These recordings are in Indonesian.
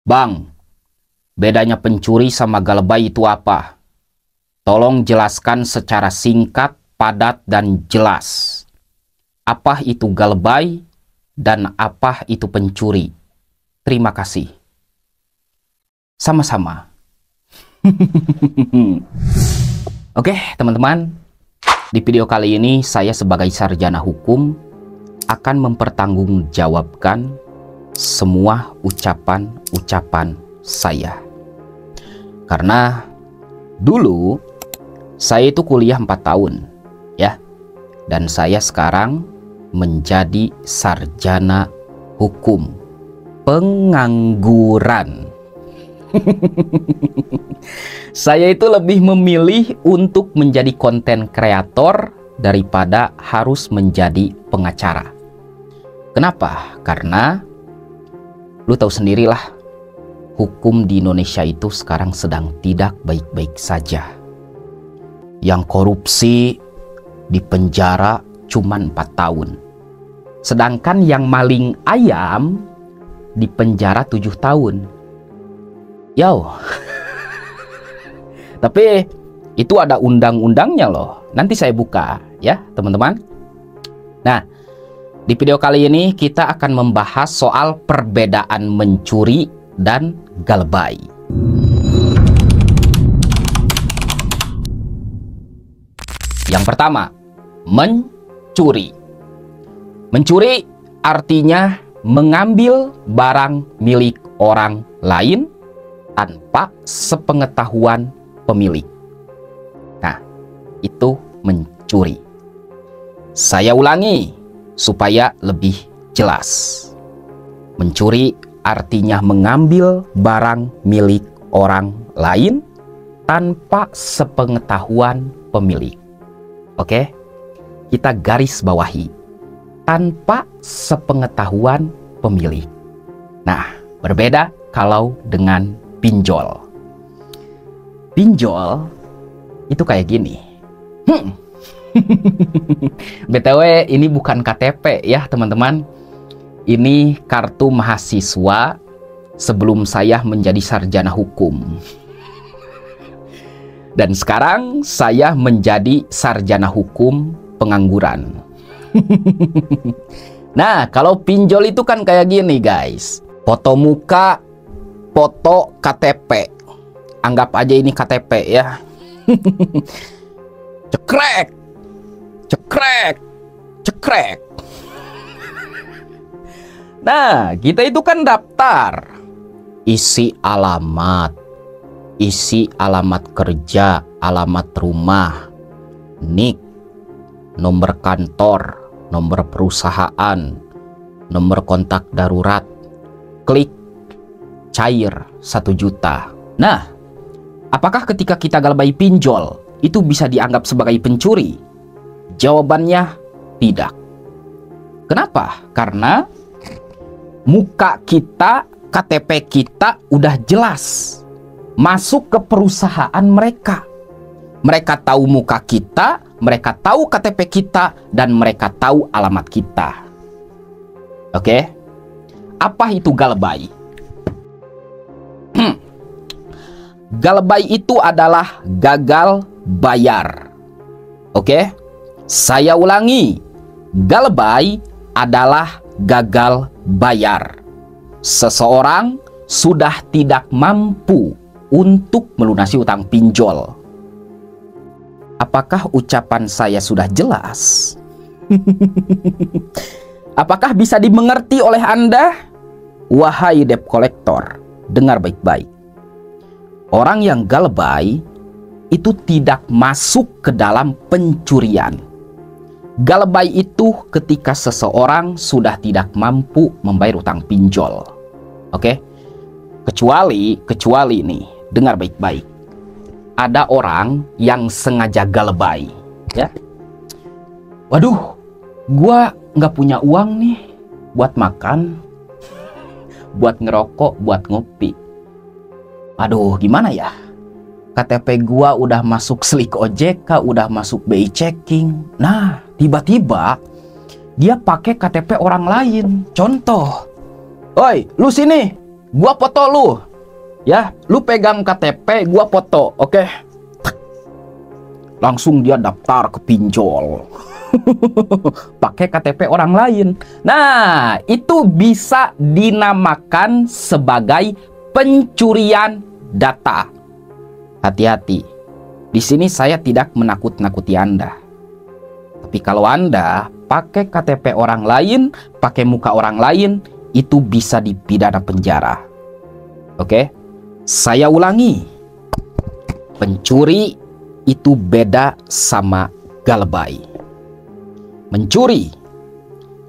Bang, bedanya pencuri sama galebay itu apa? Tolong jelaskan secara singkat, padat, dan jelas. Apa itu galebay dan apa itu pencuri? Terima kasih. Sama-sama. Oke, teman-teman. Di video kali ini saya sebagai sarjana hukum akan mempertanggungjawabkan semua ucapan-ucapan saya. Karena dulu saya itu kuliah 4 tahun ya. Dan saya sekarang menjadi sarjana hukum pengangguran. Saya itu lebih memilih untuk menjadi konten kreator daripada harus menjadi pengacara. Kenapa? Karena lu tahu sendirilah, hukum di Indonesia itu sekarang sedang tidak baik-baik saja. Yang korupsi di penjara cuma 4 tahun. Sedangkan yang maling ayam di penjara 7 tahun. Yo. Tapi itu ada undang-undangnya loh. Nanti saya buka ya teman-teman. Nah, di video kali ini kita akan membahas soal perbedaan mencuri dan galebay. Yang pertama, mencuri. Mencuri artinya mengambil barang milik orang lain tanpa sepengetahuan pemilik. Nah, itu mencuri. Saya ulangi supaya lebih jelas. Mencuri artinya mengambil barang milik orang lain tanpa sepengetahuan pemilik. Oke? Kita garis bawahi. Tanpa sepengetahuan pemilik. Nah, berbeda kalau dengan pinjol. Pinjol itu kayak gini. BTW ini bukan KTP ya teman-teman. Ini kartu mahasiswa sebelum saya menjadi sarjana hukum. Dan sekarang saya menjadi sarjana hukum pengangguran. Nah, kalau pinjol itu kan kayak gini guys. Foto muka, foto KTP. Anggap aja ini KTP ya. Cekrek, cekrek, cekrek. Nah, kita itu kan daftar. Isi alamat. Isi alamat kerja, alamat rumah, NIK, nomor kantor, nomor perusahaan, nomor kontak darurat. Klik, cair 1 juta. Nah, apakah ketika kita galebay pinjol itu bisa dianggap sebagai pencuri? Jawabannya tidak. Kenapa? Karena muka kita, KTP kita udah jelas masuk ke perusahaan mereka. Mereka tahu muka kita, mereka tahu KTP kita, dan mereka tahu alamat kita. Oke? Apa itu galebay? Galebay itu adalah gagal bayar. Oke? Saya ulangi. Galebay adalah gagal bayar. Seseorang sudah tidak mampu untuk melunasi utang pinjol. Apakah ucapan saya sudah jelas? Apakah bisa dimengerti oleh Anda? Wahai debt collector, dengar baik-baik. Orang yang galebay itu tidak masuk ke dalam pencurian. Galebay itu ketika seseorang sudah tidak mampu membayar utang pinjol. Oke? Kecuali nih, dengar baik-baik. Ada orang yang sengaja galebay, ya. Waduh, gua nggak punya uang nih buat makan, buat ngerokok, buat ngopi. Aduh, gimana ya? KTP gua udah masuk Slik OJK, udah masuk BI checking. Nah, tiba-tiba dia pakai KTP orang lain. Contoh, oi, lu sini, Gua foto lu. Ya, lu pegang KTP, gua foto. Oke. Langsung dia daftar ke pinjol. Pakai KTP orang lain. Nah, itu bisa dinamakan sebagai pencurian data. Hati-hati. Di sini saya tidak menakut-nakuti Anda. Tapi kalau Anda pakai KTP orang lain, pakai muka orang lain, itu bisa dipidana penjara. Oke? Saya ulangi. Pencuri itu beda sama galebay. Mencuri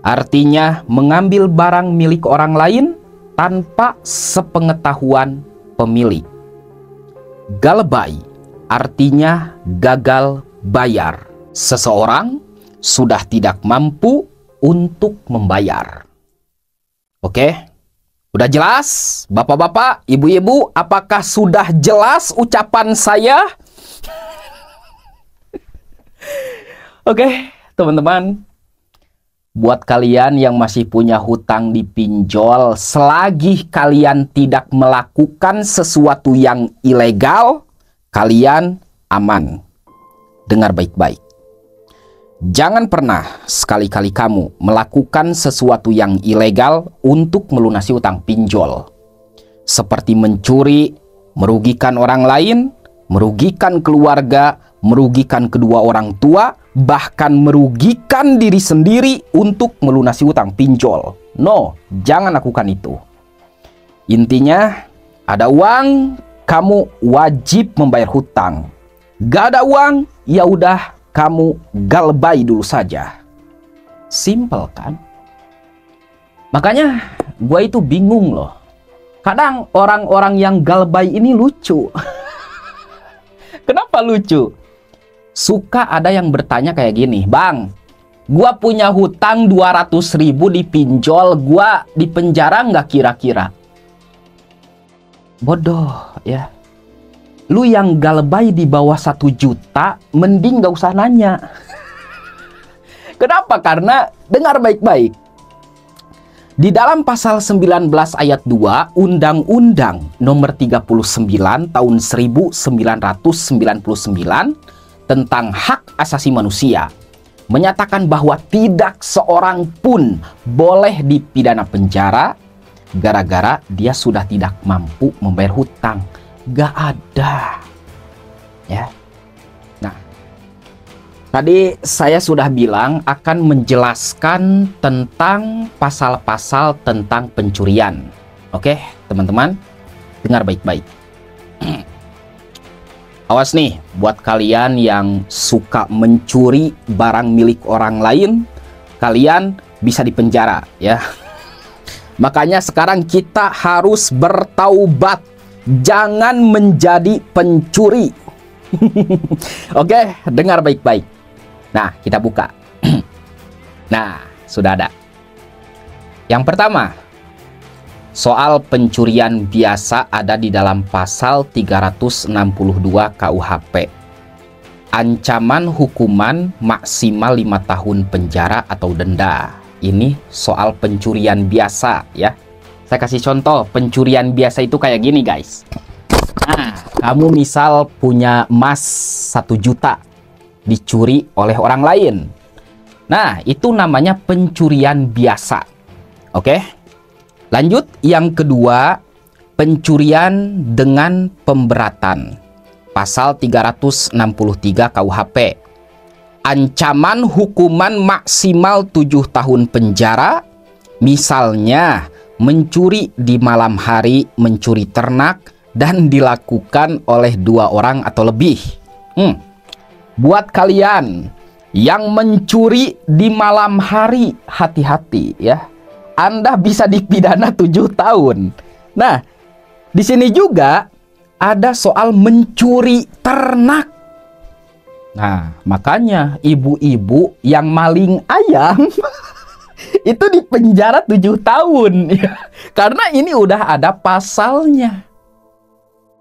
artinya mengambil barang milik orang lain tanpa sepengetahuan pemilik. Galebay artinya gagal bayar. Seseorang sudah tidak mampu untuk membayar. Oke? Udah jelas? Bapak-bapak, ibu-ibu, apakah sudah jelas ucapan saya? Oke, teman-teman. Buat kalian yang masih punya hutang di pinjol, selagi kalian tidak melakukan sesuatu yang ilegal, kalian aman. Dengar baik-baik. Jangan pernah sekali-kali kamu melakukan sesuatu yang ilegal untuk melunasi hutang pinjol. Seperti mencuri, merugikan orang lain, merugikan keluarga, merugikan kedua orang tua, bahkan merugikan diri sendiri untuk melunasi hutang pinjol. No, jangan lakukan itu. Intinya, ada uang, kamu wajib membayar hutang. Gak ada uang, ya udah kamu galebay dulu saja. Simple kan? Makanya gue itu bingung loh. Kadang orang-orang yang galebay ini lucu. Kenapa lucu? Suka ada yang bertanya kayak gini, Bang, gua punya hutang 200.000 di pinjol, gua di penjara nggak kira-kira? Bodoh ya. Lu yang galebay di bawah 1 juta, mending gak usah nanya. Kenapa? Karena dengar baik-baik. Di dalam pasal 19 ayat 2 Undang-Undang nomor 39 tahun 1999 tentang hak asasi manusia menyatakan bahwa tidak seorang pun boleh dipidana penjara gara-gara dia sudah tidak mampu membayar hutang. Gak ada. Ya. Nah, tadi saya sudah bilang akan menjelaskan tentang pasal-pasal tentang pencurian. Oke, teman-teman, dengar baik-baik. Awas nih, buat kalian yang suka mencuri barang milik orang lain, kalian bisa dipenjara ya. Makanya sekarang kita harus bertaubat, jangan menjadi pencuri. Oke, dengar baik-baik. Nah, kita buka. Nah, sudah ada. Yang pertama, soal pencurian biasa ada di dalam pasal 362 KUHP. Ancaman hukuman maksimal 5 tahun penjara atau denda. Ini soal pencurian biasa ya. Saya kasih contoh, pencurian biasa itu kayak gini guys. Nah, kamu misal punya emas 1 juta dicuri oleh orang lain. Nah, itu namanya pencurian biasa. Oke? Lanjut, yang kedua, pencurian dengan pemberatan. Pasal 363 KUHP. Ancaman hukuman maksimal 7 tahun penjara. Misalnya, mencuri di malam hari, mencuri ternak, dan dilakukan oleh 2 orang atau lebih. Buat kalian yang mencuri di malam hari, hati-hati ya. Anda bisa dipidana 7 tahun. Nah, di sini juga ada soal mencuri ternak. Nah, makanya ibu-ibu yang maling ayam itu dipenjara 7 tahun. Karena ini udah ada pasalnya.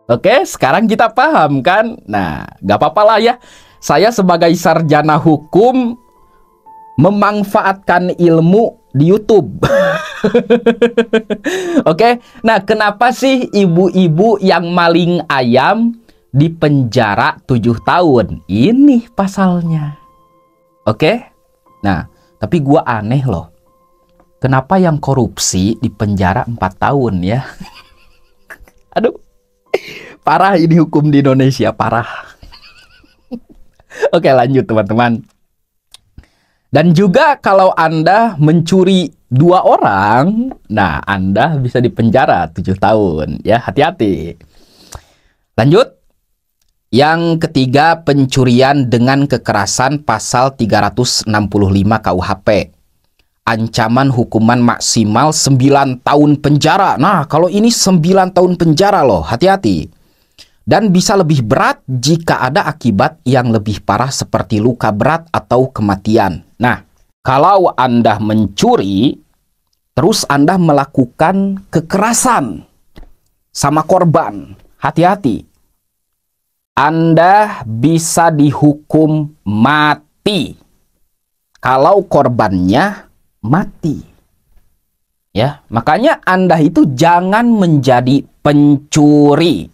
Oke, sekarang kita paham kan? Nah, gak apa-apa lah ya. Saya sebagai sarjana hukum memanfaatkan ilmu di YouTube. Oke, nah kenapa sih ibu-ibu yang maling ayam dipenjara 7 tahun? Ini pasalnya. Oke, nah tapi gua aneh loh. Kenapa yang korupsi dipenjara 4 tahun ya? Aduh, parah ini hukum di Indonesia, parah. Oke, lanjut teman-teman. Dan juga kalau Anda mencuri 2 orang, nah Anda bisa dipenjara 7 tahun. Ya, hati-hati. Lanjut. Yang ketiga, pencurian dengan kekerasan pasal 365 KUHP. Ancaman hukuman maksimal 9 tahun penjara. Nah, kalau ini 9 tahun penjara loh, hati-hati. Dan bisa lebih berat jika ada akibat yang lebih parah seperti luka berat atau kematian. Nah, kalau Anda mencuri, terus Anda melakukan kekerasan sama korban, hati-hati. Anda bisa dihukum mati kalau korbannya mati. Ya, makanya Anda itu jangan menjadi pencuri.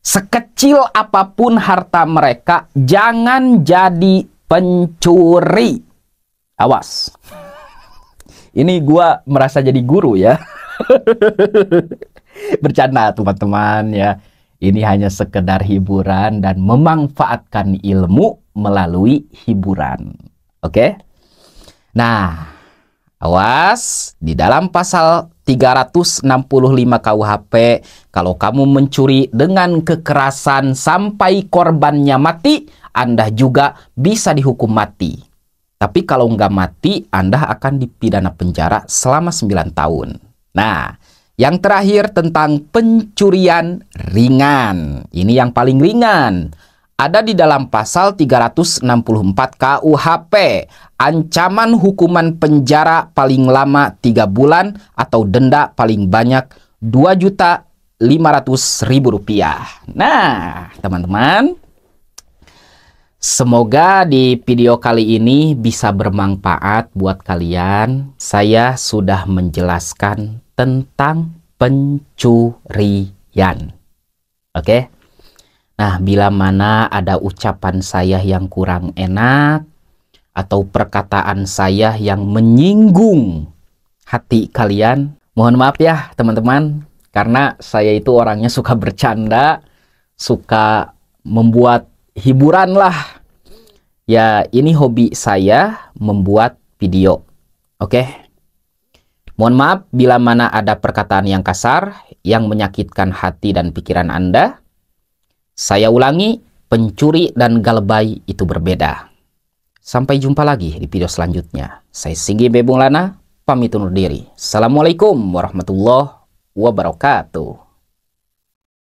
Sekecil apapun harta mereka, jangan jadi pencuri. Awas. Ini gua merasa jadi guru ya. Bercanda teman-teman ya. Ini hanya sekedar hiburan dan memanfaatkan ilmu melalui hiburan. Oke? Nah, awas, di dalam pasal 365 KUHP, kalau kamu mencuri dengan kekerasan sampai korbannya mati, Anda juga bisa dihukum mati. Tapi kalau nggak mati, Anda akan dipidana penjara selama 9 tahun. Nah, yang terakhir tentang pencurian ringan. Ini yang paling ringan. Ada di dalam pasal 364 KUHP. Ancaman hukuman penjara paling lama 3 bulan atau denda paling banyak Rp2.500.000. Nah, teman-teman, semoga di video kali ini bisa bermanfaat buat kalian. Saya sudah menjelaskan tentang pencurian. Oke? Nah, bila mana ada ucapan saya yang kurang enak atau perkataan saya yang menyinggung hati kalian, mohon maaf ya teman-teman, karena saya itu orangnya suka bercanda, suka membuat hiburan lah. Ya, ini hobi saya membuat video. Oke? Mohon maaf bila mana ada perkataan yang kasar, yang menyakitkan hati dan pikiran Anda. Saya ulangi, pencuri dan galebay itu berbeda. Sampai jumpa lagi di video selanjutnya. Saya Singgi Bebung Lana, pamit undur diri. Assalamualaikum warahmatullahi wabarakatuh.